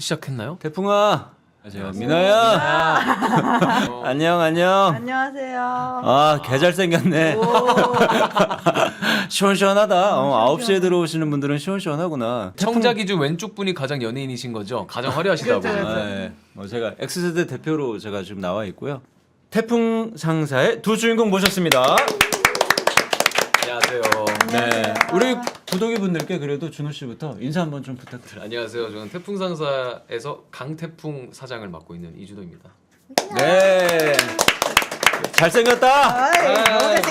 시작했나요? 태풍아. 제가 민아야. 안녕. 안녕하세요. 아, 개 잘생겼네. 시원시원하다. 9시에 들어오시는 분들은 시원시원하구나. 청자 기준 왼쪽 분이 가장 연예인이신 거죠? 가장 화려하시다고. 네. 제가 X세대 대표로 제가 지금 나와 있고요. 태풍 상사의 두 주인공 모셨습니다. 안녕하세요. 네. 우리 구독이 분들께 그래도 준호 씨부터 인사 한번 좀 부탁드려요. 안녕하세요. 저는 태풍 상사에서 강태풍 사장을 맡고 있는 이준호입니다. 네. 잘생겼다.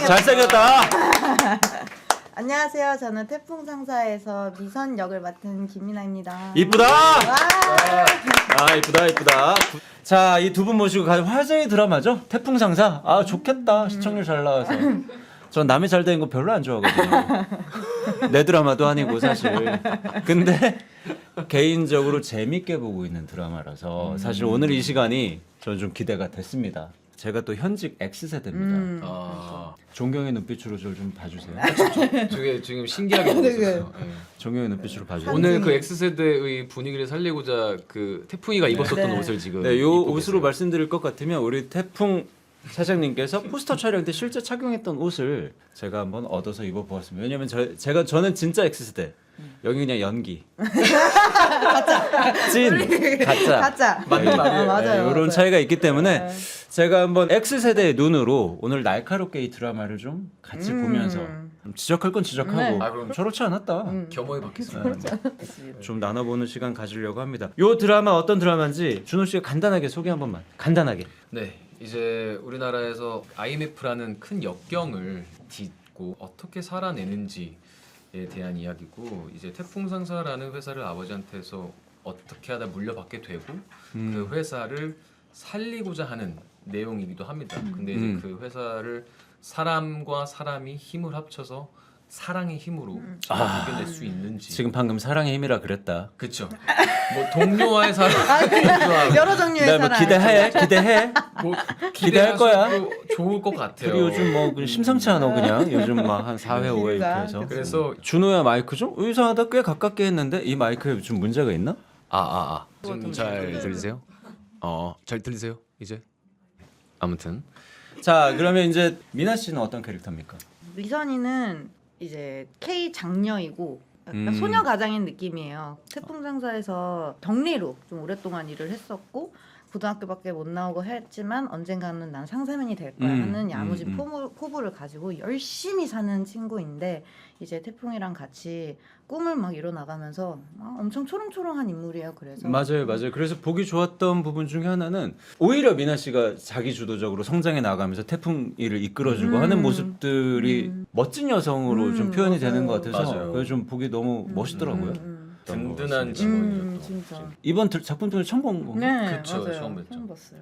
잘생겼다. 안녕하세요. 저는 태풍 상사에서 미선 역을 맡은 김민아입니다. 이쁘다. 아, 이쁘다. 자, 이 두 분 모시고 가장 화제의 드라마죠. 태풍 상사. 아, 좋겠다. 시청률 잘 나와서. 전 남이 잘 되는 거 별로 안 좋아하거든요. 내 드라마도 아니고 사실. 근데 개인적으로 재밌게 보고 있는 드라마라서 사실 오늘 이 시간이 저는 좀 기대가 됐습니다. 제가 또 현직 X세대입니다. 존경의 눈빛으로 저를 좀 봐주세요. 저게 지금 신기하게 보고 있었어요. 네. 존경의 눈빛으로 봐주세요. 오늘 그 X세대의 분위기를 살리고자 그 태풍이가 입었었던 네. 옷을 지금 네, 요 입고 옷으로 계세요. 말씀드릴 것 같으면 우리 태풍 사장님께서 포스터 촬영 때 실제 착용했던 옷을 제가 한번 얻어서 입어보았습니다. 왜냐면 저는 진짜 X세대. 여기 그냥 연기. 찐 가짜. 가짜. 맞는 말이에요. 맞아요. 이런 차이가 있기 때문에 제가 한번 X세대의 눈으로 오늘 날카롭게 이 드라마를 좀 같이 보면서 좀 지적할 건 지적하고 네. 아, 그럼 저렇지 않았다. 겸허히 받겠습니다. 좀 나눠보는 시간 가지려고 합니다. 요 드라마 어떤 드라마인지 준호 씨가 간단하게 소개 한 번만. 간단하게. 네, 이제 우리나라에서 IMF라는 큰 역경을 딛고 어떻게 살아내는지에 대한 이야기고, 이제 태풍상사라는 회사를 아버지한테서 어떻게 하다 물려받게 되고 그 회사를 살리고자 하는 내용이기도 합니다. 근데 이제 그 회사를 사람과 사람이 힘을 합쳐서 사랑의 힘으로 잘 이겨낼 수 있는지. 지금 방금 사랑의 힘이라 그랬다. 그렇죠. 뭐 동료와의 사랑, 여러 종류의 네, 뭐 사랑. 기대해. 뭐 기대할 거야. 기대하셔도 좋을 것 같아요. 우리 요즘 뭐 그냥 심상치 않아 그냥 요즘 막 한 4회 5회 이렇게 해서. 그래서 준호야 마이크 좀 이상하다 꽤 가깝게 했는데 이 마이크에 좀 문제가 있나? 좀 잘 들리세요? 잘 들리세요? 이제 아무튼 자 그러면 이제 미나 씨는 어떤 캐릭터입니까? 미선이는 이제 K 장녀이고 약간 소녀 가장인 느낌이에요. 태풍 상사에서 격리로 좀 오랫동안 일을 했었고 고등학교밖에 못 나오고 했지만 언젠가는 난 상사면이 될 거야 하는 야무진 포부를 가지고 열심히 사는 친구인데 이제 태풍이랑 같이 꿈을 막 이뤄나가면서 엄청 초롱초롱한 인물이에요. 그래서 맞아요. 그래서 보기 좋았던 부분 중에 하나는 오히려 미나 씨가 자기 주도적으로 성장해 나가면서 태풍 일을 이끌어주고 하는 모습들이 멋진 여성으로 좀 표현이 되는 것 같아서 맞아요. 그래서 좀 보기 너무 멋있더라고요. 든든한 직원이었죠. 진짜. 이번 작품 때문에 처음 본 거. 네, 그쵸, 맞아요. 처음 뵀죠. 처음 봤어요.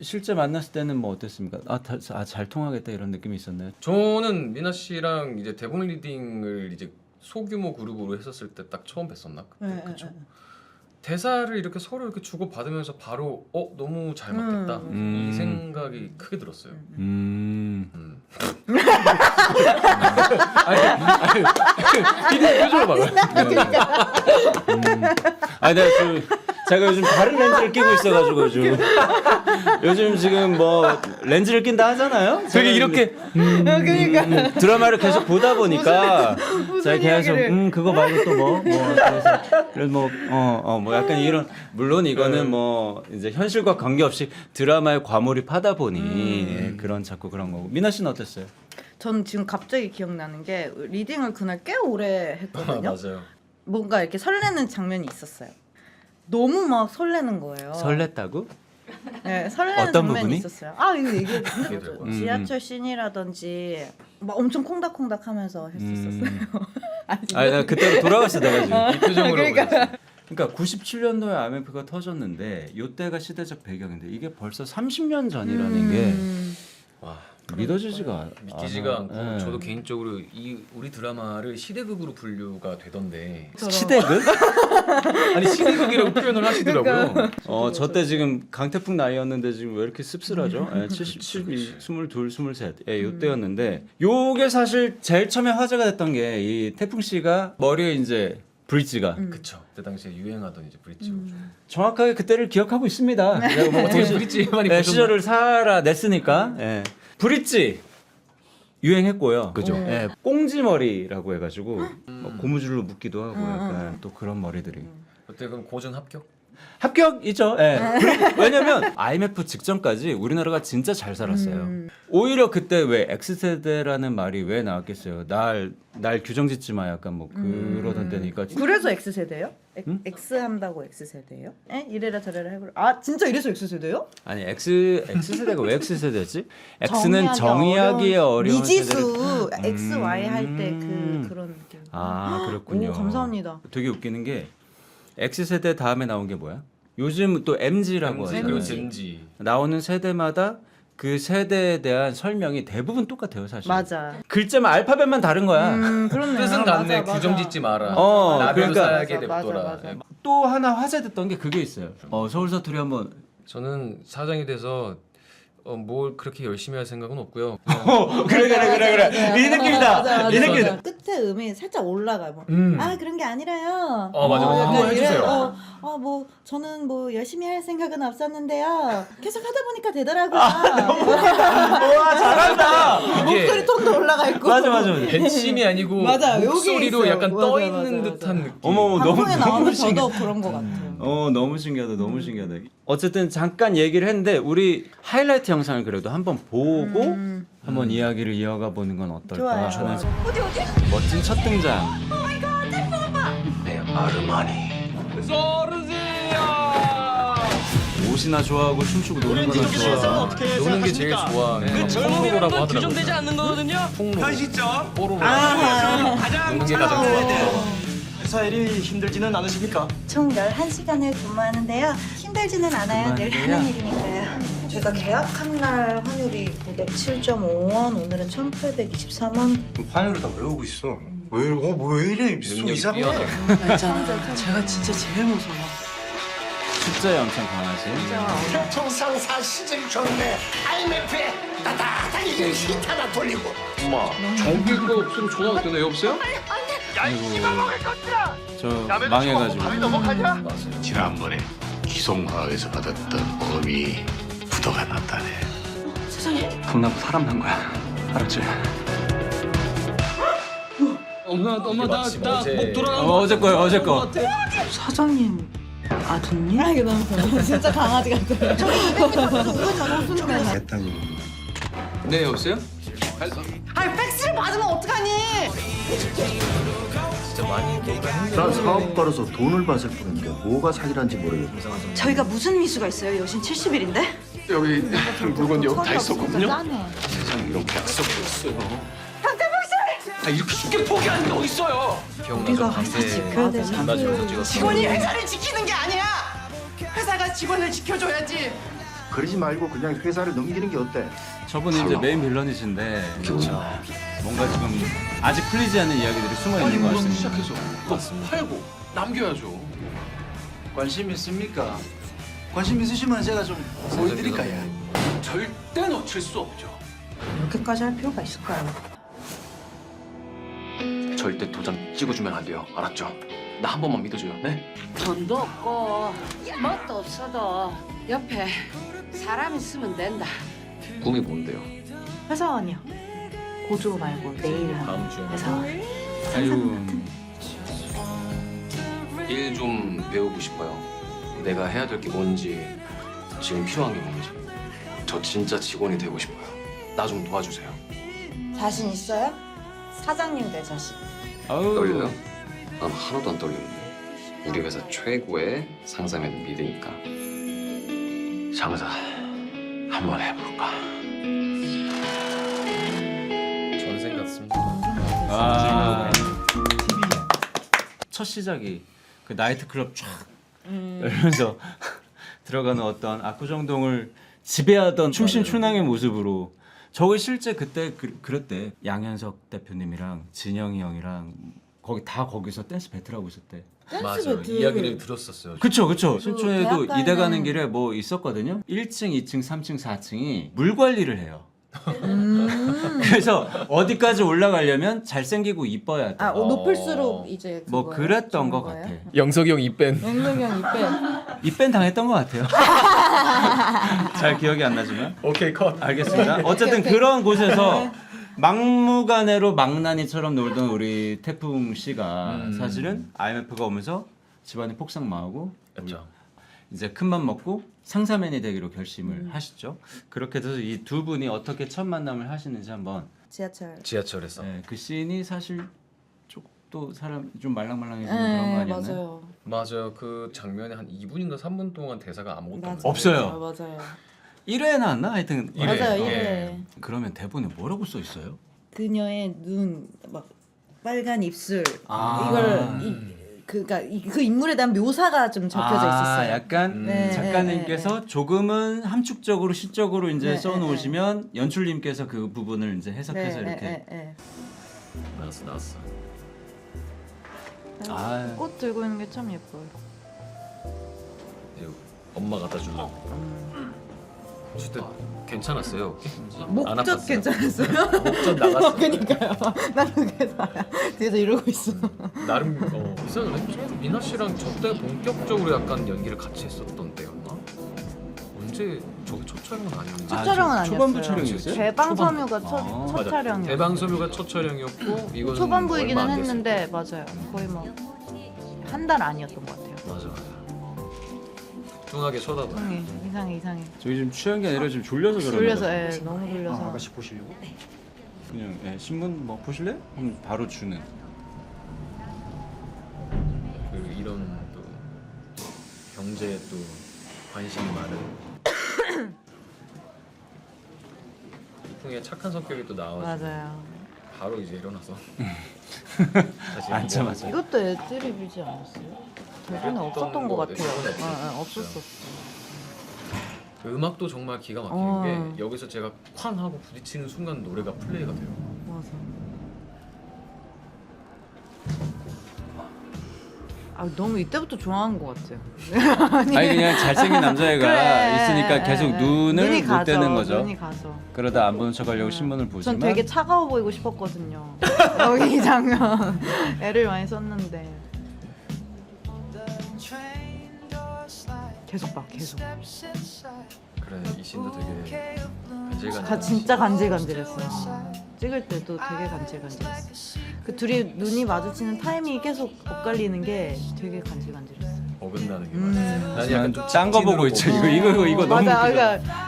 실제 만났을 때는 뭐 어땠습니까? 잘 통하겠다 이런 느낌이 있었나요? 저는 미나 씨랑 이제 대본 리딩을 이제 소규모 그룹으로 했었을 때 딱 처음 뵀었나 그때. 네, 그쵸? 네, 네. 대사를 이렇게 서로 이렇게 주고 받으면서 바로 너무 잘 맞겠다 이 생각이 크게 들었어요. 피디 표정을 봐요. 아니 제가 요즘 다른 렌즈를 끼고 있어가지고 요즘 지금 뭐 렌즈를 낀다 하잖아요. 되게 이렇게 그러니까 드라마를 계속 보다 보니까 제가 계속 이야기를. 그거 말고 또 뭐 그래서 뭐 약간 이런 물론 이거는 뭐 이제 현실과 관계없이 드라마에 과몰입하다 보니 그런 자꾸 그런 거고. 미나 씨는 어땠어요? 전 지금 갑자기 기억나는 게 리딩을 그날 꽤 오래 했거든요. 맞아요. 뭔가 이렇게 설레는 장면이 있었어요. 너무 막 설레는 거예요. 설렜다고? 네, 설레는 어떤 장면이 부분이? 있었어요. 이거 얘기해도 얘기해도 되죠. 될것 지하철 씬이라든지 막 엄청 콩닥콩닥하면서 했었어요. 아니 나 그때 돌아갔어 내가 지금. 이 표정으로 그러니까 97년도에 IMF가 터졌는데 이때가 시대적 배경인데 이게 벌써 30년 전이라는 게 와, 믿어지지가 믿기지가 않고 네. 저도 개인적으로 이 우리 드라마를 시대극으로 분류가 되던데 시대극? 아니 시대극이라고 표현을 하시더라고요. 저 때 지금 강태풍 나이였는데 지금 왜 이렇게 씁쓸하죠? 72, 22, 23 이때였는데 요게 사실 제일 처음에 화제가 됐던 게 이 태풍 씨가 머리에 이제 브릿지가. 그쵸. 그때 당시에 유행하던 이제 브릿지. 정확하게 그때를 기억하고 있습니다. 내가 뭐 어떻게 브릿지 많이 네, 보셨나요? 시절을 살아냈으니까. 예. 브릿지 유행했고요. 그죠. 예, 꽁지머리라고 해가지고 뭐 고무줄로 묶기도 하고 약간 또 그런 머리들이. 그때 그럼 고전 합격? 합격이죠. 예. 왜냐면 IMF 직전까지 우리나라가 진짜 잘 살았어요. 오히려 그때 왜 X세대라는 말이 왜 나왔겠어요. 날 규정짓지 마 약간 뭐 그러던 때니까. 그래서 X세대요? X 한다고 X세대예요? 에? 이래라 저래라 해보라. 아 진짜 이래서 X세대요? 아니 X세대가 왜 X세대지? X는 정의하기에 어려운 미지수 세대를- X, Y 할 때 그런 느낌. 아 그렇군요. 오 감사합니다. 되게 웃기는 게 X세대 다음에 나온 게 뭐야? 요즘 또 MZ라고 하잖아요. MZ. 나오는 세대마다 그 세대에 대한 설명이 대부분 똑같아요, 사실. 맞아. 글자만 알파벳만 다른 거야. 그렇네. 뜻은 같네. 규정 짓지 마라. 나별 그러니까. 살게 맞아, 냅둬라. 맞아, 맞아. 예. 또 하나 화제됐던 게 그게 있어요. 서울 사투리 한번. 저는 사장이 돼서 뭘 그렇게 열심히 할 생각은 없고요. 그래. 이 느낌이다. 이 느낌. 끝에 음이 살짝 올라가. 뭐. 아 그런 게 아니라요. 맞아. 한번 약간 해주세요. 뭐 저는 뭐 열심히 할 생각은 없었는데요. 계속 하다 보니까 되더라고요. 와 잘한다. 이게 목소리 톤도 올라가 있고. 맞아. 벤심이 아니고 맞아, 여기 목소리로 있어요. 약간 맞아, 떠 맞아, 있는 맞아. 듯한 느낌. 어머 방송에 나오면 너무 신기해. 저도 그런 것 같아요. 너무 신기하다. 너무 신기하다. 어쨌든 잠깐 얘기를 했는데 우리 하이라이트 영상을 그래도 한번 보고 한번 이야기를 이어가 보는 건 어떨까 좋아요. 하는 멋진 첫 등장. 내 아르마니. 옷이나 좋아하고 춤추고 노는 거나 좋아. 노는 게 제일 좋아. 풍로라고 하더라고. 규정되지 않는 거거든요. 풍로. 현실점 뽀로로. 노는 게 가장 좋아. 회사 일이 힘들지는 않으십니까? 총 11시간을 근무하는데요. 힘들지는 않아요. 늘 그만해요. 하는 일이니까요. 제가 계약한 날 환율이 907.5원, 오늘은 1,823원. 환율을 다 외우고 있어. 왜 이래? 속 능력이 이상해. 뛰어나. 제가 진짜 제일 무서워. 숫자에 엄청 강하지. 교통상사 시절 좋네. IMF에 따뜻하게 히타나 돌리고. 엄마, 전기 거 없으면 전화 되나 여보세요? 저 망해가지고. 지난번에 기송화학에서 받았던 범이 부도가 났다네. 돈 나고 사람 난 거야. 알았지? 엄마 마침 어제- 나목 돌아. 어제 거. 사장님 아드님? 아 이게 너무 좋아. 진짜 강아지 같아. 네 여보세요? 아니 팩스를 받으면 어떡하니? 진짜 많이 난 사업가로서 돈을 받을 뿐인데 뭐가 사기란지 모르겠어. 저희가 무슨 미수가 있어요? 여신 70일인데? 여기 물건 여기 다 있었거든요. 짜네. 세상에 이런 계약서도 있어요. 아 이렇게 쉽게 포기하는 게 어딨어요? 기억나죠? 회사 지켜야 되잖아. 나 주면서 찍었어. 직원이 회사를 지키는 게 아니야. 회사가 직원을 지켜줘야지. 그러지 말고 그냥 회사를 넘기는 게 어때? 저분이 이제 메인 빌런이신데 뭔가 지금 아직 풀리지 않는 이야기들이 숨어 있는 것 물건 같습니다. 시작해서 또 팔고 남겨야죠. 관심 있습니까? 관심 있으시면 제가 좀 보여드릴까요? 절대 놓칠 수 없죠. 이렇게까지 할 필요가 있을까요? 절대 도장 찍어주면 안 돼요. 알았죠? 나 한 번만 믿어줘요. 네? 돈도 없고 뭣도 없어도 옆에 사람 있으면 된다. 꿈이 뭔데요? 회사원이요. 고조 말고 내일 하는 다음 주에. 회사원. 아유, 일 좀 배우고 싶어요. 내가 해야 될 게 뭔지, 지금 필요한 게 뭔지. 저 진짜 직원이 되고 싶어요. 나 좀 도와주세요. 자신 있어요? 사장님 될 자신. 아유. 떨려요? 난 하나도 안 떨리는데. 우리 회사 최고의 상사면 믿으니까. 장사 한번 해볼까? 전생 같습니다. 아. 첫 시작이 그 나이트클럽 쫙 열면서 들어가는 어떤 압구정동을 지배하던 춤신춘왕의 모습으로 저걸 실제 그때 그랬대. 양현석 대표님이랑 진영이 형이랑 거기서 댄스 배틀하고 있었대. 맞아. 배틀. 이야기를 들었었어요. 그쵸. 신촌에도 대학가에는- 이대 가는 길에 뭐 있었거든요. 1층, 2층, 3층, 4층이 물 관리를 해요. 그래서 어디까지 올라가려면 잘생기고 이뻐야 돼. 아 높을수록 이제 뭐 그거예요? 그랬던 것 그런 거예요? 같아. 영석이 형 입밴. 영석이 형 입밴 당했던 것 같아요. 잘 기억이 안 나지만. 오케이 컷. 알겠습니다. 어쨌든 그런 곳에서 막무가내로 망나니처럼 놀던 우리 태풍 씨가 사실은 IMF가 오면서 집안이 폭삭망하고 그렇죠. 이제 큰맘 먹고 상사맨이 되기로 결심을 하시죠. 그렇게 돼서 이 두 분이 어떻게 첫 만남을 하시는지 한번. 지하철에서. 네, 그 씬이 사실 또 사람 좀 말랑말랑해지는 그런 거 아니었나요? 맞아요. 그 장면에 한 2분인가 3분 동안 대사가 아무것도 맞아요. 없어요. 맞아요. 1회 나왔나? 하여튼 일 회. 맞아요. 예. 1회. 그러면 대본에 뭐라고 써 있어요? 그녀의 눈, 막 빨간 입술 아. 이걸 그러니까 그 인물에 대한 묘사가 좀 적혀져 있었어요. 약간 네, 작가님께서 조금은 함축적으로 시적으로 이제 네, 써놓으시면 연출님께서 그 부분을 이제 해석해서 이렇게. 나왔어. 아. 꽃 들고 있는 게 참 예뻐요. 이거 엄마 갖다 주려고. 진짜 괜찮았어요. 안 목젖 아팠어요. 괜찮았어요? 목젖 나갔어. 그니까요. 나도 그래서 뒤에서 이러고 있어. 나름 이상하네. 미나 씨랑 저 때 본격적으로 약간 연기를 같이 했었던 때였나? 언제 저게 첫 촬영은 아니었는지. 첫 촬영은 아니었어요. 초반부 촬영이었어요? 대방섬유가 첫 맞아. 촬영이었어요. 대방섬유가 첫 촬영이었고 이거는 초반부이기는 얼마 안 됐을 했는데 맞아요. 거의 뭐 한 달 아니었던 것 같아요. 맞아. 뚱하게 쳐다봐. 이상해. 저희 지금 취한 게 아니라 지금 졸려서 그러는 졸려서 거죠. 너무 졸려서. 아가씨 보시려고? 그냥 신문 뭐 보실래? 그럼 바로 주는. 그리고 이런 또 경제에 또 관심이 많은 이풍의 착한 성격이 또 나와서 맞아요. 바로 이제 일어나서 다시 앉자마자. 이것도 애드립이지 않았어요? 대본에 없었던 것 같아요. 대본에 없었어. 그 음악도 정말 기가 막히는 게 여기서 제가 쾅 하고 부딪히는 순간 노래가 플레이가 돼요. 맞아. 아 너무 이때부터 좋아하는 것 같아요. 아니 그냥 잘생긴 남자애가 그래. 있으니까 계속 눈을 눈이 못 가죠. 떼는 거죠. 눈이 가서. 그러다 안 보는 척하려고 신문을 전 보지만 되게 차가워 보이고 싶었거든요. 여기 이 장면 애를 많이 썼는데 계속 봐 계속. 그래 이 씬도 되게 간질간질. 진짜 간질간질했어요. 찍을 때도 되게 간질간질했어. 그 둘이 눈이 마주치는 타이밍이 계속 엇갈리는 게 되게 간질간질했어요. 어긋나는 게 많아요. 난 약간 좀 딴 거 보고 있죠. 이거 너무 맞아. 웃기죠. 그러니까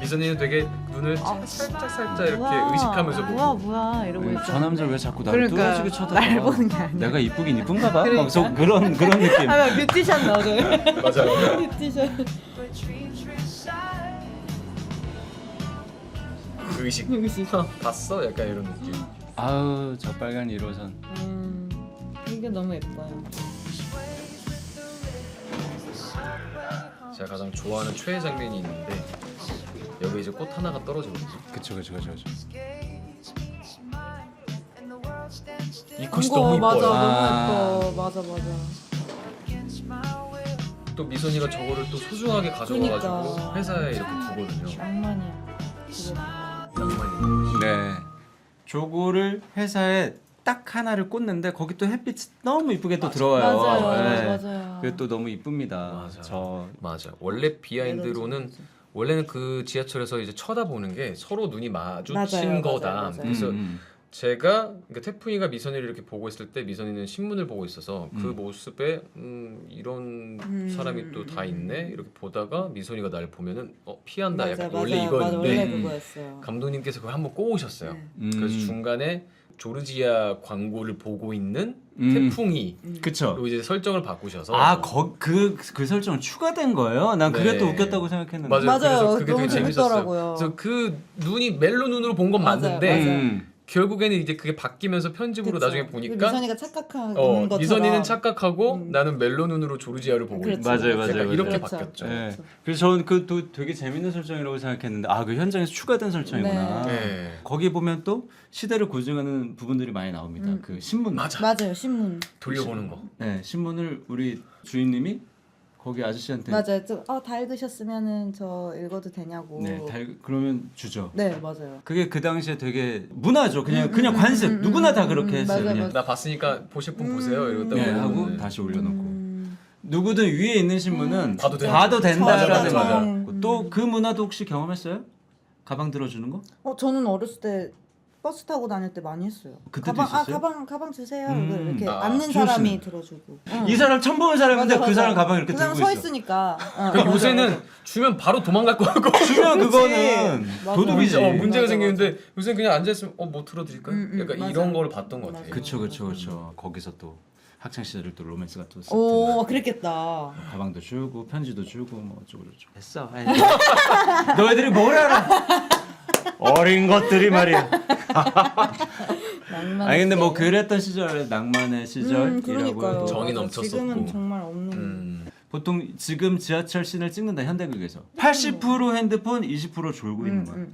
미선이는 되게 눈을 살짝 이렇게 의식하면서 보고 뭐야 이러고 있어. 저 남자 왜 자꾸 나를 그러니까 뚫어지게 쳐다봐? 날 보는 게 아니야. 내가 이쁘긴 이쁜가 봐? 그러니까. 막 그런 느낌. 아, 뮤지션 나오죠. 맞아요. 뮤지션. 의식. 봤어? 약간 이런 느낌. 아우 저 빨간 1호선. 이게 너무 예뻐요. 제가 가장 좋아하는 최애 장면이 있는데 여기 이제 꽃 하나가 떨어지거든요. 그쵸. 이 컷이 너무 맞아, 이뻐요. 너무 예뻐. 맞아. 또 미선이가 저거를 또 소중하게 가져와가지고 그러니까. 회사에 이렇게 두거든요. 낭만이야. 낭만이. 네. 저거를 회사에 딱 하나를 꽂는데 거기 또 햇빛이 너무 이쁘게 또 들어와요. 맞아요. 그게 또 너무 이쁩니다. 맞아. 맞아. 원래 비하인드로는 원래는 그 지하철에서 이제 쳐다보는 게 서로 눈이 마주친 거다. 맞아요. 그래서 제가 그러니까 태풍이가 미선이를 이렇게 보고 있을 때 미선이는 신문을 보고 있어서 그 모습에 이런 사람이 또 다 있네 이렇게 보다가 미선이가 날 보면은 피한다 약간 원래 이거였는데 원래 그거였어요. 감독님께서 그걸 한번 꼬우셨어요. 그래서 중간에 조르지아 광고를 보고 있는 태풍이 그쵸. 그리고 이제 설정을 바꾸셔서 그 설정 추가된 거예요? 난 그게 네. 또 웃겼다고 생각했는데. 맞아요. 그래서 그게 너무 되게 재밌었어요. 재밌더라고요. 그래서 그 눈이 멜로 눈으로 본 건 맞는데 결국에는 이제 그게 바뀌면서 편집으로 그쵸. 나중에 보니까 미선이가 착각하는 것처럼 미선이는 착각하고 나는 멜로 눈으로 조르지아를 보고 있는 그렇죠. 맞아요. 약간 이렇게 그렇죠. 바뀌었죠. 네. 그래서 저는 그또 되게 재밌는 설정이라고 생각했는데 그 현장에서 추가된 설정이구나. 네. 거기 보면 또 시대를 고증하는 부분들이 많이 나옵니다. 그 신문. 맞아. 맞아요. 신문. 돌려보는 거. 네, 신문을 우리 주인님이 거기 아저씨한테 맞아요. 다 읽으셨으면은 저 읽어도 되냐고. 네, 그러면 주죠. 네, 맞아요. 그게 그 당시에 되게 문화죠. 그냥 관습. 누구나 다 그렇게 했어요. 맞아요, 그냥. 나 봤으니까 보실 분 보세요. 이러다가 네, 하고 다시 올려놓고. 누구든 위에 있는 신문은 봐도 돼. 봐도 된다라는 맞아. 거. 또 그 문화도 혹시 경험했어요? 가방 들어주는 거? 저는 어렸을 때 버스 타고 다닐 때 많이 했어요. 그때도 있었어요? 가방 주세요. 앉는 이렇게 앉는 사람이 들어주고. 이 사람 처음 보는 사람인데 맞아, 그 사람 맞아. 가방 이렇게 그 사람 들고 서 있어. 있으니까. 그러니까 요새는 주면 바로 도망갈 거 같고 주면 그거는 맞아. 도둑이지. 문제가 맞아, 생기는데 요새 그냥 앉아 있으면 뭐 틀어드릴까요? 약간 맞아. 이런 걸 봤던 것 같아요. 그쵸. 거기서 또 학창 시절을 또 로맨스가 또 싹 오, 그랬겠다. 가방도 주고 편지도 주고 뭐 어쩌고 저쩌고 했어. 너희들이 뭘 알아? 어린 것들이 말이야. 낭만. 아니 근데 뭐 그랬던 시절 낭만의 시절이라고 그러니까요. 해도 정이 맞아. 넘쳤었고. 지금은 정말 없는. 보통 지금 지하철 씬을 찍는다 현대극에서 80% 핸드폰 20% 졸고 있는 거야.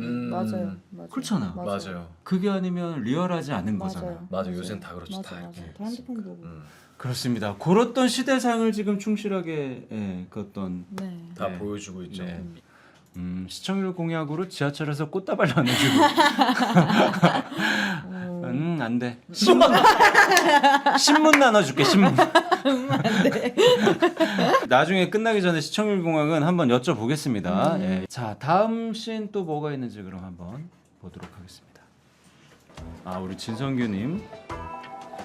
맞아요. 그렇잖아. 맞아요. 그게 아니면 리얼하지 않은 거잖아. 맞아. 요새는 다 그렇지. 맞아. 다 다 이렇게. 핸드폰 보고. 그렇습니다. 그렇던 시대상을 지금 충실하게 그 어떤 네. 다 네. 보여주고 있죠. 네. 시청률 공약으로 지하철에서 꽃다발 나눠주고. 안 돼. 신문 나눠줄게. 신문. 네. 나중에 끝나기 전에 시청률 공약은 한번 여쭤보겠습니다. 예. 자, 다음 씬 또 뭐가 있는지 그럼 한번 보도록 하겠습니다. 우리 진성규님.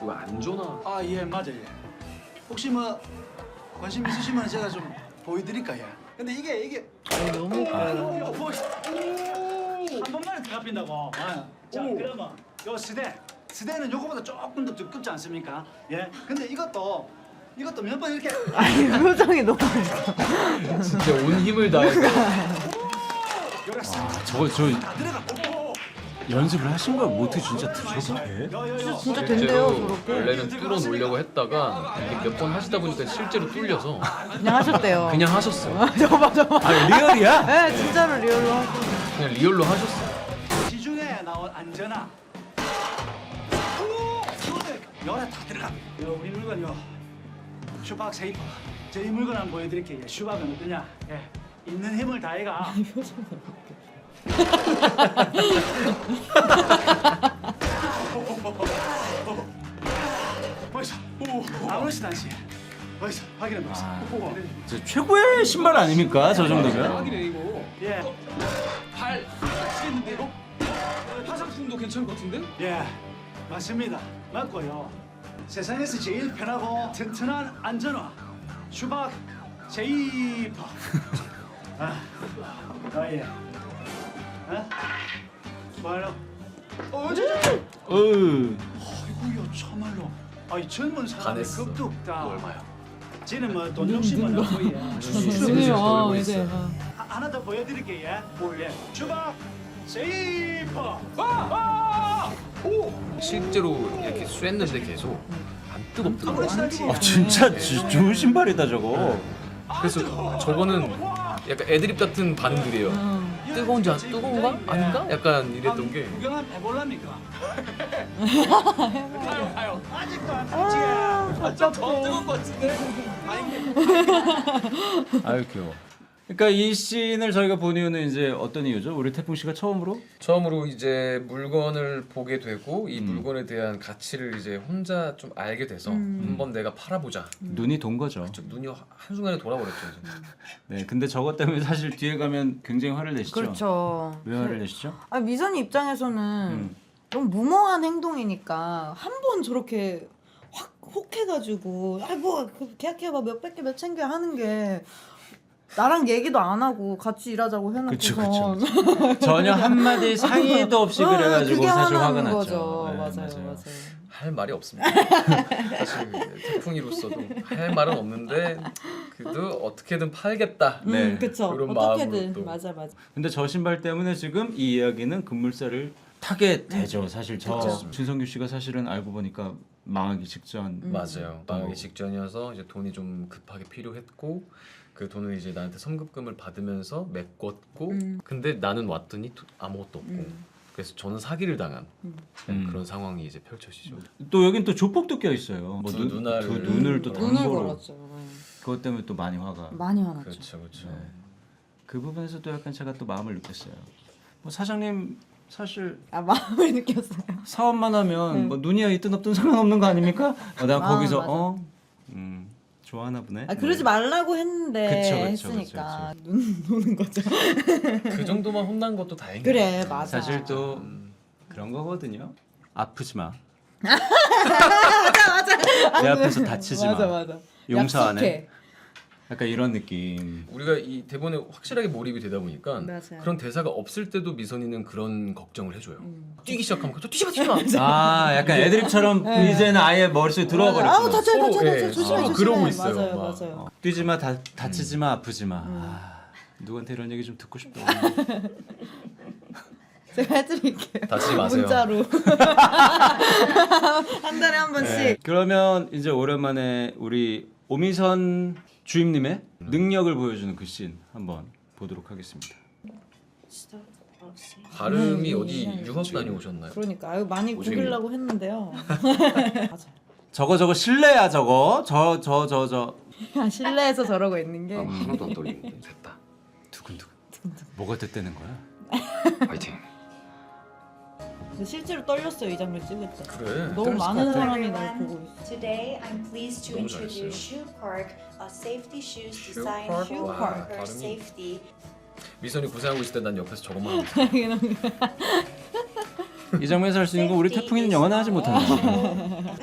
이거 안 좋나? 아, 예, 맞아요. 혹시 뭐 관심 있으시면 제가 좀 보여드릴까요? 근데 이게 너무 예뻐요. 이거 한 번만에 다 빈다고. 자, 그러면 요 스대는 요거보다 조금 더 두껍지 않습니까? 예. 근데 이것도 몇 번 이렇게 표정이 너무 진짜 온 힘을 다해서 저 연습을 하신 거야? 뭐 어떻게 진짜 저렇게? 진짜 된대요, 저렇게. 원래는 뚫어 놓으려고 했다가 이게 몇 번 하시다 보니까 실제로 뚫려서 그냥 하셨대요. 그냥 하셨어요. 맞아. 리얼이야? 네, 진짜로 리얼로 하셨어요. 그냥 리얼로 하셨어요. 시중에 나온 안전화. 이거는 여기에 다 들어가. 우리 물건요. 슈박 세이퍼. 제 이 물건 한번 보여드릴게요. 슈박은 어떠냐? 예. 있는 힘을 다해가. 벌써 아무렇지도 않지. 벌써 확인해 보세요. 저 최고의 신발 아닙니까? 저 정도면. 예. 팔 쓰겠는데요? 화장품도 괜찮을 것 같은데? 예. 맞습니다. 맞고요. 세상에서 제일 편하고 튼튼한 안전화 슈박 세이퍼. 예. 뭐하러? 아이고야 참말로. 아이 젊은 사람이 반했어. 겁도 없다. 얼마야? 쟤는 뭐 돈 욕심은 없고 그래요, 이제. 하나 더 보여드릴게요. 예. 슈박 세이퍼. 실제로 이렇게 쐈는데 계속 안 뜨겁더라고요. 진짜 좋은 신발이다 저거. 그래서 저거는 약간 애드립 같은 반응들이에요. 뜨거운지 안 뜨거운가? 아닌가? 약간 이랬던 게. 구경 한번 해볼랍니까? 가요. 아직도 안 터지게. 더 뜨거운 것 같은데. 아유 귀여워. 그러니까 이 씬을 저희가 본 이유는 이제 어떤 이유죠? 우리 태풍 씨가 처음으로 이제 물건을 보게 되고 이 물건에 대한 가치를 이제 혼자 좀 알게 돼서 한번 내가 팔아보자. 눈이 돈 거죠. 눈이 한순간에 돌아버렸죠. 이제. 네, 근데 저것 때문에 사실 뒤에 가면 굉장히 화를 내시죠. 그렇죠. 왜 화를 내시죠? 미선이 입장에서는 너무 무모한 행동이니까 한 번 저렇게 확 혹해가지고 뭐 계약해봐 몇백 개 몇 천 개 하는 게 나랑 얘기도 안 하고 같이 일하자고 해놓고서 그쵸. 전혀 한마디 상의도 없이 그래가지고 그게 사실 화가 화나는 났죠. 거죠. 네, 맞아요. 할 말이 없습니다. 사실 태풍이로서도 할 말은 없는데 그래도 어떻게든 팔겠다. 네. 그쵸. 그런 마음으로 어떻게든 또. 맞아. 근데 저 신발 때문에 지금 이 이야기는 급물살을 타게 되죠. 사실 저 그쵸. 진성규 씨가 사실은 알고 보니까 망하기 직전. 맞아요. 망하기 직전이어서 이제 돈이 좀 급하게 필요했고 그 돈을 이제 나한테 성급금을 받으면서 메꿨고 근데 나는 왔더니 아무것도 없고 그래서 저는 사기를 당한 그런 상황이 이제 펼쳐지죠. 또 여긴 또 조폭도 껴 있어요. 뭐 두 눈알을 두 눈을 또 눈을 담보로. 걸었죠. 그것 때문에 또 많이 화가. 많이 화났죠. 그렇죠, 그렇죠. 네. 그 부분에서 또 약간 제가 또 마음을 느꼈어요. 뭐 사장님 사실 마음을 느꼈어요. 사업만 하면 네. 뭐 눈이야 있든 없든 상관없는 거 아닙니까? 난 거기서 맞아. 좋아하나 보네. 그러지 말라고 했는데 그쵸, 했으니까 눈 노는 거죠. 그 정도만 혼난 것도 다행이에요. 그래 맞아. 사실 또 그런 거거든요. 아프지 마. 맞아. 내 앞에서 다치지 마. 맞아. 용서 안 해. 약속해. 약간 이런 느낌. 우리가 이 대본에 확실하게 몰입이 되다 보니까 맞아요. 그런 대사가 없을 때도 미선이는 그런 걱정을 해줘요. 뛰기 시작하면 또 뛰지 마. 아, 약간 애드립처럼 네. 이제는 아예 머릿속에 들어와 아우 버렸구나. 다쳐 예, 조심해. 그러고 있어요. 맞아요, 막. 맞아요. 뛰지 마, 다치지 마, 아프지 마. 누구한테 이런 얘기 좀 듣고 싶다. 제가 해드릴게요. 다치지 마세요. 문자로 한 달에 한 번씩. 네. 그러면 이제 오랜만에 우리 오미선 주임님의 능력을 보여주는 그 씬 한번 보도록 하겠습니다. 발음이 어디 유학 다녀오셨나요? 그러니까 아유 많이 오징이. 구기려고 했는데요. 맞아. 저거 실례야 저거. 저. 실내에서 저러고 있는 게 하나도 안 떨리는데. 됐다. 두근두근. 뭐가 됐다는 거야? 파이팅. 실제로 떨렸어요 이 장면 찍을 때. 그래. 너무 떨렸을 많은 것 같아. 사람이 날 보고 있어. Today, I'm pleased to 너무 introduce 잘했어요. Shoe Park, a safety shoes Shoe designed Park? for 와, her 발음이. safety. 미선이 고생하고 있을 때 난 옆에서 저것만 하고 있어. 이 장면에서 할 수 있는 거 우리 태풍이는 영어는 하지 못하는 거.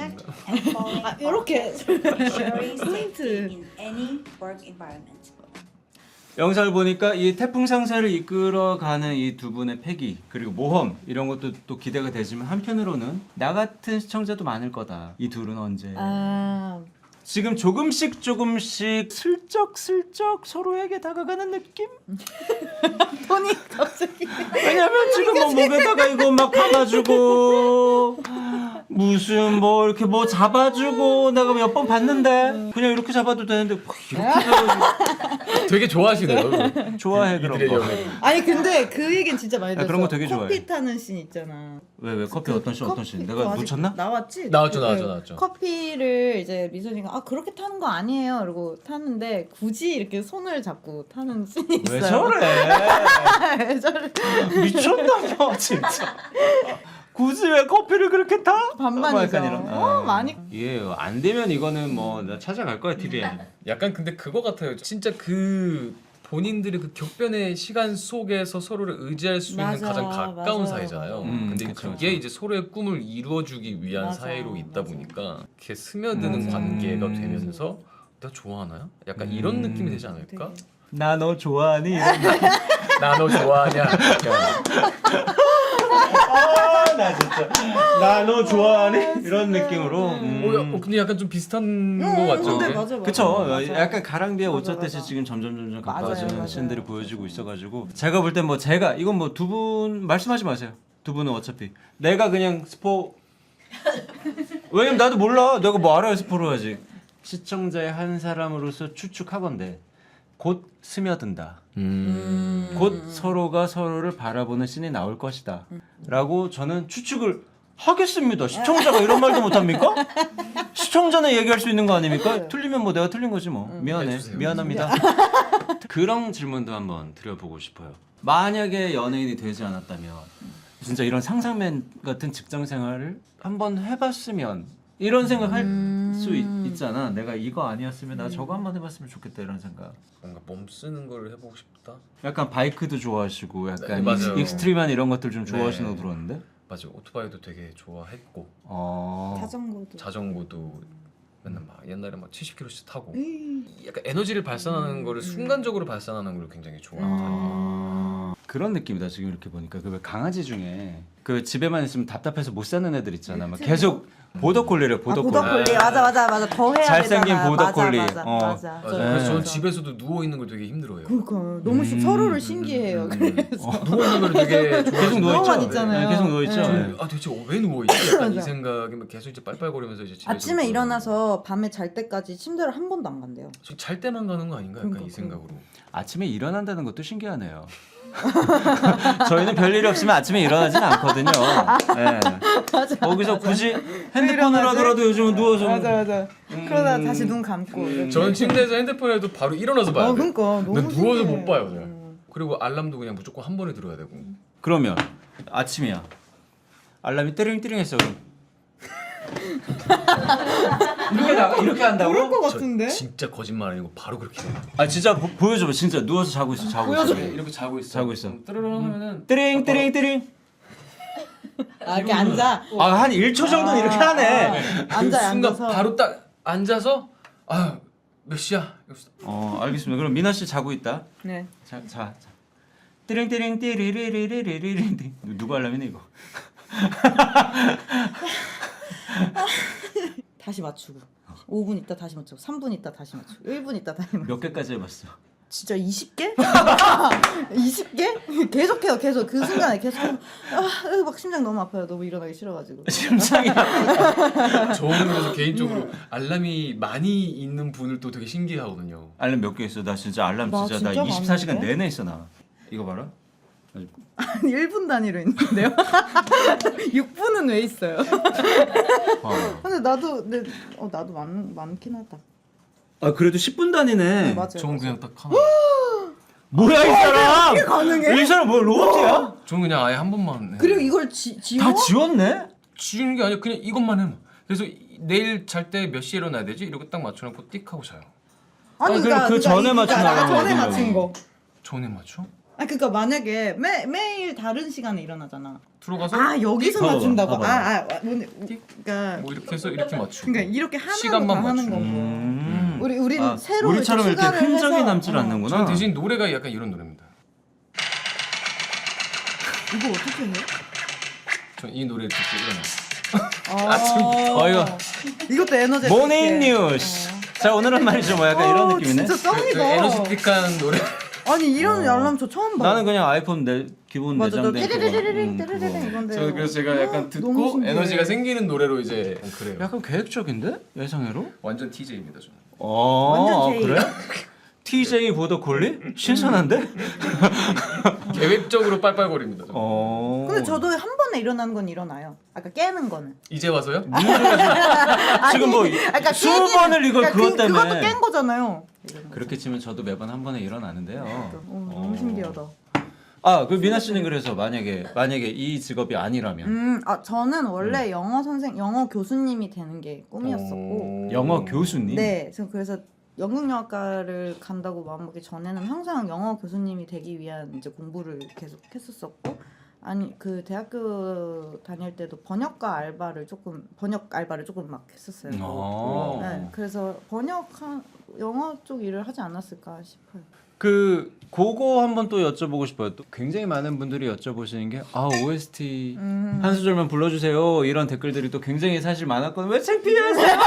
And falling 아 이렇게 ensuring safety 포인트. in any work environment. 영상을 보니까 이 태풍 상사를 이끌어가는 이 두 분의 패기 그리고 모험 이런 것도 또 기대가 되지만 한편으로는 나 같은 시청자도 많을 거다. 이 둘은 언제 지금 조금씩 슬쩍 서로에게 다가가는 느낌? 톤이 갑자기 왜냐면 지금 뭐 목에다가 이거 막 감아주고 무슨 뭐 이렇게 뭐 잡아주고 내가 몇 번 봤는데 그냥 이렇게 잡아도 되는데 뭐 이렇게 잡아주고 되게 좋아하시네요. 좋아해 그런 이들의 거. 연애. 아니 근데 그 얘기는 진짜 많이 들었어. 그런 거 되게 좋아해. 커피 타는 씬 있잖아. 왜 커피 어떤 씬 어떤 씬? 내가 아직 놓쳤나? 나왔지? 나왔죠. 커피를 이제 미선이가 그렇게 타는 거 아니에요. 그러고 타는데 굳이 이렇게 손을 잡고 타는 씬이 있어요. 왜 저래? 왜 저래? 미쳤나 봐 진짜. 굳이 왜 커피를 그렇게 타? 반반이죠. 약간 이런. 많이. 예, 안 되면 이거는 뭐 나 찾아갈 거야 TV에. 약간 근데 그거 같아요. 진짜 그 본인들의 그 격변의 시간 속에서 서로를 의지할 수 있는 맞아, 가장 가까운 맞아, 사이잖아요. 맞아. 근데 그쵸, 그게 그쵸. 이제 서로의 꿈을 이루어주기 위한 맞아, 사이로 있다 맞아. 보니까 이렇게 스며드는 관계가 되면서 내가 좋아하나요? 약간 이런 느낌이 되지 않을까? 되게. 나 너 좋아하니? 이런 나 너 좋아하냐? 나 진짜 나 너 좋아하니? 이런 느낌으로. 근데 약간 좀 비슷한 거 같죠? 근데 그게? 맞아. 그쵸. 맞아. 약간 가랑비에 옷 맞아, 젖듯이 맞아. 지금 점점 맞아요, 가까워지는 맞아요. 씬들이 보여지고 있어가지고 제가 볼 땐 뭐 이건 뭐 두 분 말씀하지 마세요. 두 분은 어차피 내가 그냥 스포. 왜냐면 나도 몰라. 내가 뭐 알아야 스포를 하지. 시청자의 한 사람으로서 추측하건대 곧 스며든다. 곧 서로가 서로를 바라보는 씬이 나올 것이다. 라고 저는 추측을 하겠습니다. 시청자가 이런 말도 못합니까? 시청자는 얘기할 수 있는 거 아닙니까? 틀리면 뭐 내가 틀린 거지 뭐. 미안해. 해주세요. 미안합니다. 그런 질문도 한번 드려보고 싶어요. 만약에 연예인이 되지 않았다면 진짜 이런 상상맨 같은 직장 생활을 한번 해봤으면 이런 생각할 수 있잖아. 내가 이거 아니었으면 나 저거 한번 해봤으면 좋겠다 이런 생각. 뭔가 몸 쓰는 걸 해보고 싶다. 약간 바이크도 좋아하시고 약간 네, 맞아요. 익스트림한 이런 것들 좀 좋아하시는 네. 거 들었는데. 맞아, 오토바이도 되게 좋아했고 자전거도. 자전거도 맨날 막 옛날에 막 70km씩 타고 약간 에너지를 발산하는 거를 순간적으로 발산하는 걸 굉장히 좋아하는 그런 느낌이다 지금 이렇게 보니까. 그 왜 강아지 중에 그 집에만 있으면 답답해서 못 사는 애들 있잖아. 막 계속 보더콜리래 보더콜리. 보더콜리. 맞아. 더 해야 잘생긴 되잖아. 보더콜리. 맞아. 맞아요. 네. 그래서 저는 집에서도 누워 있는 걸 되게 힘들어해요. 그러니까 너무 서로를 신기해요. 그래서 누워 있는 걸 되게 계속 좋아해서 누워있죠. 누워만 있잖아요. 네, 계속 누워있죠. 네. 네. 도대체 왜 누워 있지? 약간 이 맞아. 생각이 막 계속 이제 빨빨거리면서 이제 집에서 아침에 일어나서 밤에 잘 때까지 침대를 한 번도 안 간대요. 잘 때만 가는 거 아닌가? 약간 그러니까, 이 생각으로. 아침에 일어난다는 것도 신기하네요. 저희는 별일이 없으면 아침에 일어나진 않거든요. 네. 거기서 굳이 핸드폰을 하더라도 요즘은 누워서 맞아. 그러다 다시 눈 감고. 이렇게. 저는 침대에서 핸드폰 해도 바로 일어나서 봐야 돼. 그러니까 너무 난 누워서 신기해. 못 봐요. 내가. 그리고 알람도 그냥 무조건 한 번에 들어야 되고. 그러면 아침이야. 알람이 띠링띠링 했어. 그럼. 이렇게 한다고? 그럴 것 같은데? 진짜 거짓말 아니고 바로 그렇게 돼. 아 진짜 보여줘봐. 진짜 누워서 자고 있어. 자고 있어. 이렇게 자고 있어. 자고 있어. 뜨르릉 하면은 띠링 띠링 띠링. 아, 이렇게 앉아. 아 한 1초 정도는 이렇게 하네. 그 앉아 순간 앉아서. 바로 딱 앉아서 몇 시야? 알겠습니다. 그럼 미나 씨 자고 있다. 네. 자. 띠링띠링 띠리리리리리리리. 누구 알람이네 이거. 다시 맞추고. 5분 있다 다시 맞추고. 3분 있다 다시 맞추고. 1분 있다 다시 맞추고. 몇 개까지 해봤어? 진짜 20개? 20개? 계속해요. 계속 그 순간에 계속 막 심장 너무 아파요. 너무 일어나기 싫어가지고. 심장이 저는 그래서 개인적으로 알람이 많이 있는 분을 또 되게 신기하거든요. 알람 몇 개 있어? 나 진짜 알람 나 진짜 나 진짜 24시간 많은데? 내내 있어 나. 이거 봐라. 아니 1분 단위로 있는데요? 6분은 왜 있어요? 근데 나도 많긴 하다. 아 그래도 10분 단위네. 네, 맞아요. 저는 그냥 딱 하나. 뭐야 이 사람? 이게 가능해? 이 사람 뭐 로봇이야? 저는 그냥 아예 한 번만 해요. 그리고 이걸 지워? 다 지웠네? 지우는 게 아니라 그냥 이것만 해. 그래서 내일 잘 때 몇 시에 일어나야 되지? 이렇게 딱 맞춰놓고 띡 하고 자요. 아니 그 전에 맞춘 알람 전에 어디냐고. 맞춘 거. 전에 맞춰? 아 그러니까 만약에 매일 다른 시간에 일어나잖아. 들어가서 여기서 봐봐, 맞춘다고. 봐봐. 그러니까 뭐 이렇게 해서 이렇게 맞추고. 그러니까 이렇게 하나로 시간만 다 하는 맞추고. 거고. 우리는 새로 우리처럼 이렇게 추가를 흔적이 해서, 남질 않는구나. 저는 대신 노래가 약간 이런 노래입니다. 이거 어떻게 해? 전 이 노래를 듣고 일어나요. 아침. 이것도 에너지. 모닝 뉴스. 자 오늘은 말이죠 뭐 약간 이런 느낌이네. 진짜 짱이다. 에너지틱한 노래. 아니 이런 알람 저 처음 봐. 나는 그냥 아이폰 기본 맞아, 내장된 띠리리리링 그거. 띠리리링 이건데. 저 그래서 제가 약간 너무 듣고 신기해. 에너지가 생기는 노래로 이제 그래요. 약간 계획적인데? 예상외로? 완전 TJ입니다 저는. 완전 J. 그래? TJ 보더 콜리? 신선한데? 계획적으로 빨빨거립니다. 저는. 근데 저도 한 번에 일어나는 건 일어나요. 아까 깨는 거는. 이제 와서요? 지금 뭐 아까 20번을 이걸 그것 때문에. 그것도 깬 거잖아요. 그렇게 치면 저도 매번 한 번에 일어나는데요. 너무 신기하다. 그 미나 씨는 그래서 만약에 이 직업이 아니라면 저는 원래 영어 교수님이 되는 게 꿈이었었고. 영어 교수님? 네, 그래서 연극영화과를 간다고 마음먹기 전에는 항상 영어 교수님이 되기 위한 이제 공부를 계속 했었었고, 아니 그 대학교 다닐 때도 번역 알바를 조금 막 했었어요. 네, 그래서 영어 쪽 일을 하지 않았을까 싶어요. 그거 한번 또 여쭤보고 싶어요. 또 굉장히 많은 분들이 여쭤보시는 게 OST 한 소절만 불러주세요 이런 댓글들이 또 굉장히 사실 많았거든요. 왜 창피하세요?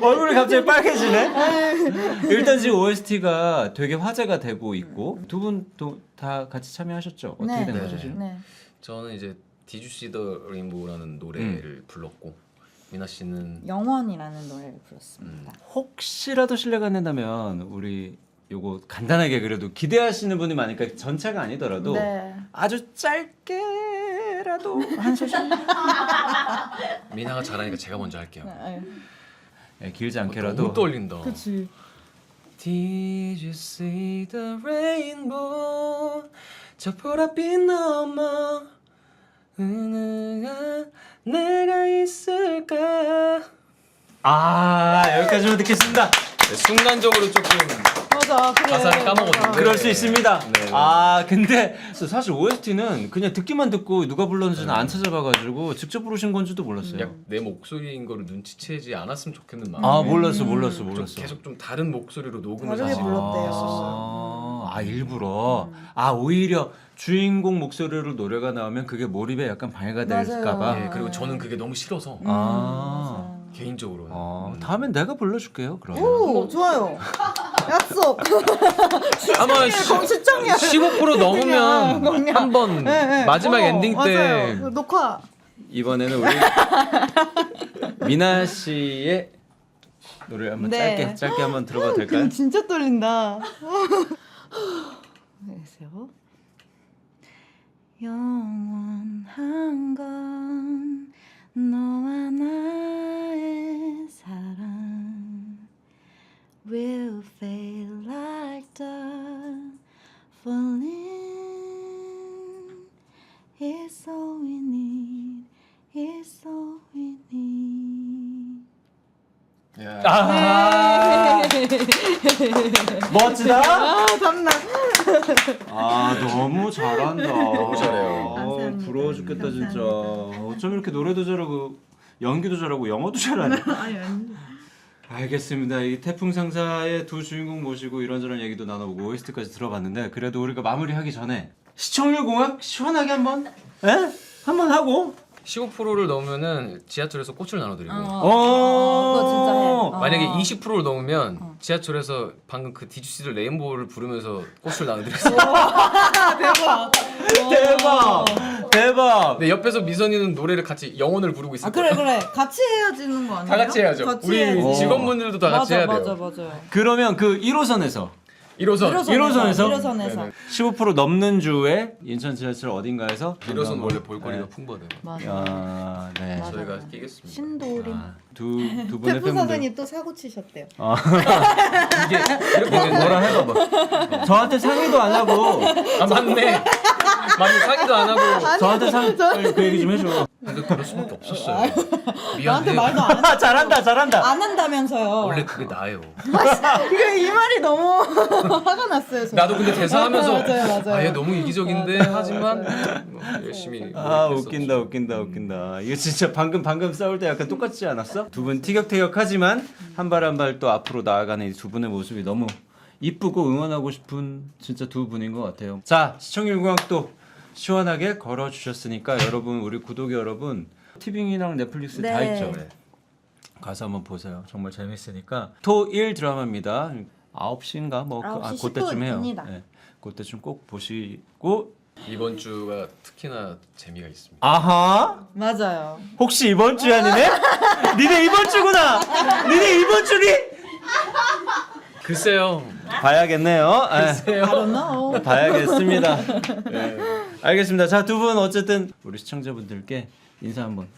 얼굴이 갑자기 빨개지네. 일단 지금 OST가 되게 화제가 되고 있고 두 분 또 다 같이 참여하셨죠? 어떻게 된 거죠 지금? 네. 저는 이제 Did You See the Rainbow라는 노래를 불렀고 미나 씨는 영원이라는 노래를 불렀습니다. 혹시라도 실례가 안 된다면 우리 요거 간단하게 그래도 기대하시는 분이 많으니까 전체가 아니더라도 네. 아주 짧게라도 한 소절. 미나가 잘하니까 제가 먼저 할게요. 네, 길지 않게라도. 너무 떨린다. 그치. Did you see the rainbow? 저 보랏빛 너머 은은한 내가 있을까? 여기까지만 듣겠습니다. 네, 순간적으로 조금 맞아, 그래. 가사를 까먹었는데 그럴 수 있습니다. 네. 근데 사실 OST는 그냥 듣기만 듣고 누가 불렀는지는 안 찾아봐가지고 직접 부르신 건지도 몰랐어요. 약 내 목소리인 거를 눈치채지 않았으면 좋겠는 마음. 몰랐어. 좀 계속 좀 다른 목소리로 녹음을 다르게 사실 불렀대요. 했었어요. 일부러. 오히려 주인공 목소리로 노래가 나오면 그게 몰입에 약간 방해가 될까봐. 맞아요. 네, 그리고 저는 그게 너무 싫어서 개인적으로. 다음엔 내가 불러줄게요. 그럼. 오, 좋아요. 약속. 아마 시청률 15% 넘으면 그냥. 한번 네. 마지막 엔딩 때 맞아요. 녹화. 이번에는 우리 미나 씨의 노래 한번 네. 짧게 한번 들어봐도 될까요? 진짜 떨린다. 안녕하세요. 영원한 건 너와 나의 사랑 will fade like the falling. It's all we need. It's all we need. 아, 멋지다. 아, 참나. 아, 너무 잘한다. 너무 잘해요. 감사합니다. 부러워 죽겠다 진짜. 감사합니다. 어쩜 이렇게 노래도 잘하고 연기도 잘하고 영어도 잘하냐. 아니. 알겠습니다. 이 태풍 상사의 두 주인공 모시고 이런저런 얘기도 나눠보고 OST까지 들어봤는데 그래도 우리가 마무리하기 전에 시청률 공약 시원하게 한번 한번 하고 15%를 넘으면은 지하철에서 꽃을 나눠드리고 그거 진짜 해. 만약에 20%를 넘으면 지하철에서 방금 그 디주시들 레인보우를 부르면서 꽃을 나눠드렸어요. 대박. 근데 옆에서 미선이는 노래를 같이 영혼을 부르고 있을 거예요. 그래. 같이 해야지는 거 아니에요? 다 같이 해야죠. 같이 우리 해야지. 직원분들도 다 같이 해야 돼요. 맞아요. 그러면 그 1호선에서 1호선에서 15% 넘는 주에 인천 지하철 어딘가에서 1호선 원래 볼거리가 풍부하대요. 맞아. 아, 네. 맞아. 저희가 끼겠습니다. 신도림. 두 분의 태풍 팬분들 사장님 또 사고 치셨대요. 이게 이렇게 되는 뭐라 해봐봐. 저한테 상의도 안 하고 아 맞네. 맞네 상의도 안 하고. 저한테 그 얘기 좀 해줘. 근데 그럴 수밖에 없었어요. 나한테 미안해요. 말도 안 한- 잘한다. 안 한다면서요. 원래 그게 나예요. 이게 이 말이 너무 화가 났어요. 저. 나도 근데 대사하면서 맞아요. 아얘 너무 이기적인데 맞아요. 하지만 뭐 열심히 아 노력했었죠. 웃긴다. 이거 진짜 방금 싸울 때 약간 똑같지 않았어? 두 분 티격태격하지만 한 발 한 발 또 앞으로 나아가는 이 두 분의 모습이 너무 이쁘고 응원하고 싶은 진짜 두 분인 것 같아요. 자 시청률 공약 또 시원하게 걸어주셨으니까 여러분 우리 구독 여러분 티빙이랑 넷플릭스 다 네. 있죠. 가서 한번 보세요. 정말 재밌으니까 토1 드라마입니다. 9시인가 뭐 9시 그때쯤 해요. 10분입니다. 네. 그때쯤 꼭 보시고 이번 주가 특히나 재미가 있습니다. 아하 맞아요. 혹시 이번 주야 니네? 니네 이번 주구나. 니네 이번 주니? 글쎄요. 봐야겠네요. I don't know. 봐야겠습니다. 네. 알겠습니다. 자, 두 분 어쨌든 우리 시청자분들께 인사 한번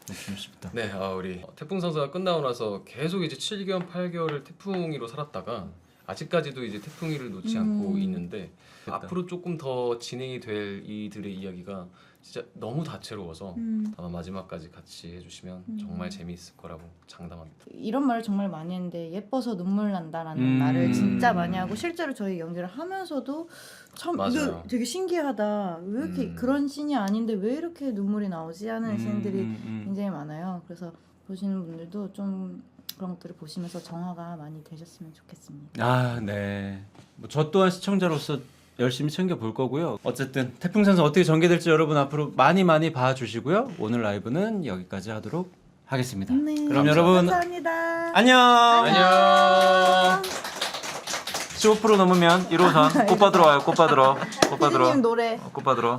해주시면 싶다. 네, 우리 태풍 상사가 끝나고 나서 계속 이제 7개월, 8개월을 태풍이로 살았다가 아직까지도 이제 태풍이를 놓지 않고 있는데 앞으로 조금 더 진행이 될 이들의 이야기가 진짜 너무 다채로워서 아마 마지막까지 같이 해주시면 정말 재미있을 거라고 장담합니다. 이런 말을 정말 많이 했는데 예뻐서 눈물 난다라는 말을 진짜 많이 하고 실제로 저희 연기를 하면서도 참 이게 맞아요. 되게 신기하다. 왜 이렇게 그런 씬이 아닌데 왜 이렇게 눈물이 나오지 하는 씬들이 굉장히 많아요. 그래서 보시는 분들도 좀 그런 것들을 보시면서 정화가 많이 되셨으면 좋겠습니다. 아, 네. 뭐 저 또한 시청자로서 열심히 챙겨 볼 거고요. 어쨌든 태풍 상사 어떻게 전개될지 여러분 앞으로 많이 많이 봐주시고요. 오늘 라이브는 여기까지 하도록 하겠습니다. 네, 그럼 여러분 감사합니다. 안녕. 안녕. 15% 넘으면 1호선 꽃 받으러 와요. 꽃 받으러. 피디님 노래. 꽃 받으러.